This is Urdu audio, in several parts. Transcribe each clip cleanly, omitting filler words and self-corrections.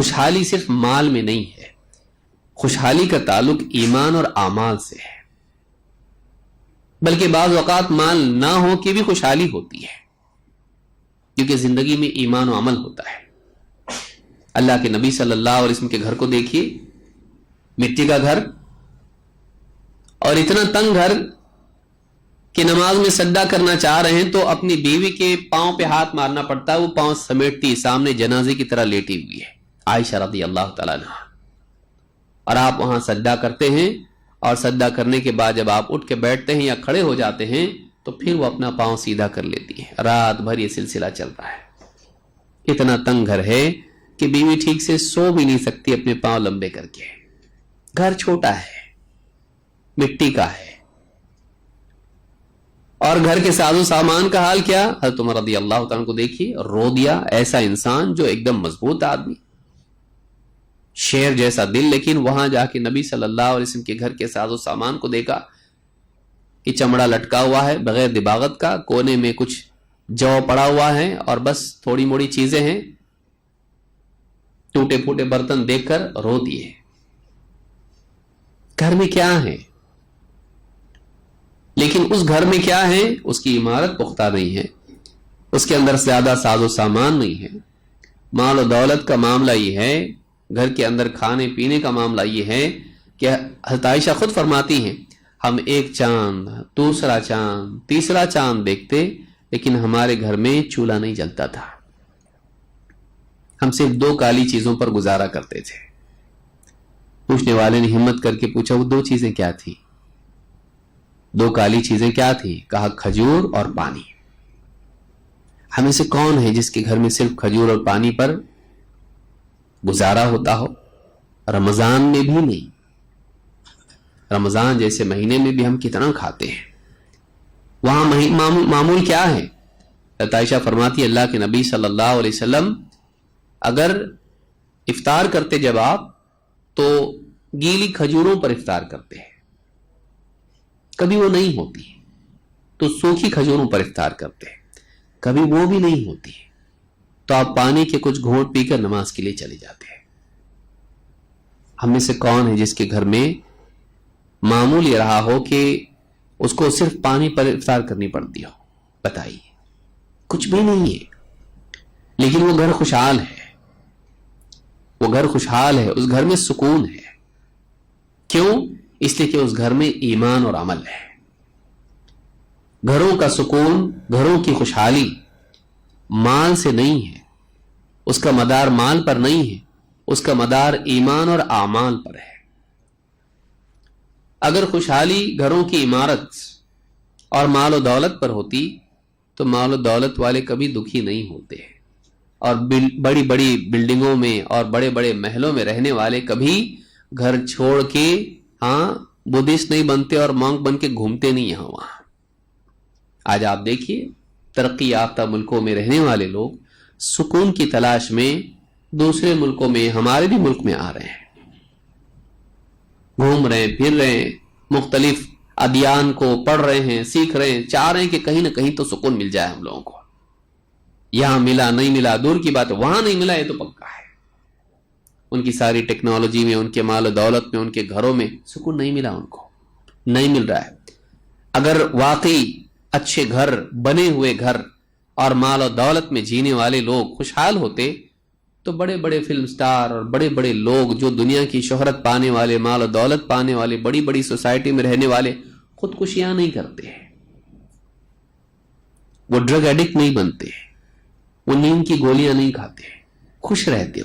خوشحالی صرف مال میں نہیں ہے، خوشحالی کا تعلق ایمان اور اعمال سے ہے، بلکہ بعض اوقات مال نہ ہو کے بھی خوشحالی ہوتی ہے، کیونکہ زندگی میں ایمان و عمل ہوتا ہے۔ اللہ کے نبی صلی اللہ علیہ وسلم کے گھر کو دیکھیے، مٹی کا گھر، اور اتنا تنگ گھر کہ نماز میں سجدہ کرنا چاہ رہے ہیں تو اپنی بیوی کے پاؤں پہ ہاتھ مارنا پڑتا ہے، وہ پاؤں سمیٹتی سامنے جنازے کی طرح لیٹی ہوئی ہے عائشہ رضی اللہ تعالیٰ عنہا، اور آپ وہاں سجدہ کرتے ہیں، اور سجدہ کرنے کے بعد جب آپ اٹھ کے بیٹھتے ہیں یا کھڑے ہو جاتے ہیں تو پھر وہ اپنا پاؤں سیدھا کر لیتی ہے۔ رات بھر یہ سلسلہ چل رہا ہے۔ اتنا تنگ گھر ہے کہ بیوی ٹھیک سے سو بھی نہیں سکتی اپنے پاؤں لمبے کر کے۔ گھر چھوٹا ہے، مٹی کا ہے، اور گھر کے ساز و سامان کا حال کیا؟ حضرت عمر رضی اللہ تعالیٰ کو دیکھیے، رو دیا۔ ایسا انسان جو ایک دم مضبوط آدمی، شیر جیسا دل، لیکن وہاں جا کے نبی صلی اللہ علیہ وسلم کے گھر کے ساز و سامان کو دیکھا کہ چمڑا لٹکا ہوا ہے بغیر دباغت کا، کونے میں کچھ جو پڑا ہوا ہے اور بس تھوڑی موڑی چیزیں ہیں، ٹوٹے پھوٹے برتن دیکھ کر رو دیے۔ گھر میں کیا ہے؟ لیکن اس گھر میں کیا ہے؟ اس کی عمارت پختہ نہیں ہے، اس کے اندر زیادہ ساز و سامان نہیں ہے، مال و دولت کا معاملہ یہ ہے، گھر کے اندر کھانے پینے کا معاملہ یہ ہے کہ حضرت عائشہ خود فرماتی ہیں، ہم ایک چاند، دوسرا چاند، تیسرا چاند دیکھتے، لیکن ہمارے گھر میں چولہا نہیں جلتا تھا، ہم صرف 2 کالی چیزوں پر گزارا کرتے تھے۔ پوچھنے والے نے ہمت کر کے پوچھا، وہ 2 چیزیں کیا تھی؟ 2 کالی چیزیں کیا تھی؟ کہا کھجور اور پانی۔ ہمیں سے کون ہے جس کے گھر میں صرف کھجور اور پانی پر گزارا ہوتا ہو؟ رمضان میں بھی نہیں، رمضان جیسے مہینے میں بھی ہم کتنا کھاتے ہیں، وہاں معمول کیا ہے؟ عائشہ فرماتی اللہ کے نبی صلی اللہ علیہ وسلم اگر افطار کرتے جب آپ تو گیلی کھجوروں پر افطار کرتے ہیں، کبھی وہ نہیں ہوتی تو سوکھی کھجوروں پر افطار کرتے ہیں، کبھی وہ بھی نہیں ہوتی تو آپ پانی کے کچھ گھونٹ پی کر نماز کے لیے چلے جاتے ہیں۔ ہم میں سے کون ہے جس کے گھر میں معمول یہ رہا ہو کہ اس کو صرف پانی پر افطار کرنی پڑتی ہو؟ بتائیے، کچھ بھی نہیں ہے، لیکن وہ گھر خوشحال ہے، وہ گھر خوشحال ہے، اس گھر میں سکون ہے۔ کیوں؟ اس لیے کہ اس گھر میں ایمان اور عمل ہے۔ گھروں کا سکون، گھروں کی خوشحالی مال سے نہیں ہے، اس کا مدار مال پر نہیں ہے، اس کا مدار ایمان اور اعمال پر ہے۔ اگر خوشحالی گھروں کی عمارت اور مال و دولت پر ہوتی تو مال و دولت والے کبھی دکھی نہیں ہوتے، اور بڑی بڑی بلڈنگوں میں اور بڑے بڑے محلوں میں رہنے والے کبھی گھر چھوڑ کے بدھسٹ نہیں بنتے اور مونک بن کے گھومتے نہیں یہاں وہاں۔ آج آپ دیکھیے ترقی یافتہ ملکوں میں رہنے والے لوگ سکون کی تلاش میں دوسرے ملکوں میں، ہمارے بھی ملک میں آ رہے ہیں، گھوم رہے ہیں، پھر رہے ہیں، مختلف ادیان کو پڑھ رہے ہیں، سیکھ رہے ہیں، چاہ رہے ہیں کہ کہیں نہ کہیں تو سکون مل جائے ہم لوگوں کو۔ یہاں ملا نہیں ملا دور کی بات ہے، وہاں نہیں ملا یہ تو پکا ہے۔ ان کی ساری ٹیکنالوجی میں، ان کے مال و دولت میں، ان کے گھروں میں سکون نہیں ملا، ان کو نہیں مل رہا ہے۔ اگر واقعی اچھے گھر، بنے ہوئے گھر اور مال و دولت میں جینے والے لوگ خوشحال ہوتے تو بڑے بڑے فلم سٹار اور بڑے بڑے لوگ جو دنیا کی شہرت پانے والے، مال و دولت پانے والے، بڑی بڑی سوسائٹی میں رہنے والے خودکشیاں نہیں کرتے ہیں، وہ ڈرگ ایڈکٹ نہیں بنتے، وہ نیند کی گولیاں نہیں کھاتے، خوش رہتے،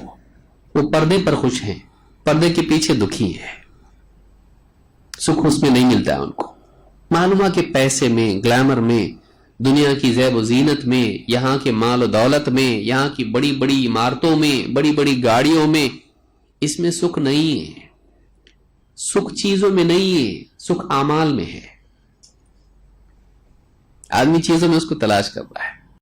وہ پردے پر خوش ہیں، پردے کے پیچھے دکھی ہیں، سکھ اس میں نہیں ملتا ہے ان کو۔ معلوم ہے کہ پیسے میں، گلیمر میں، دنیا کی زیب و زینت میں، یہاں کے مال و دولت میں، یہاں کی بڑی بڑی عمارتوں میں، بڑی بڑی گاڑیوں میں، اس میں سکھ نہیں ہے، سکھ چیزوں میں نہیں ہے، سکھ اعمال میں ہے۔ آدمی چیزوں میں اس کو تلاش کر رہا ہے۔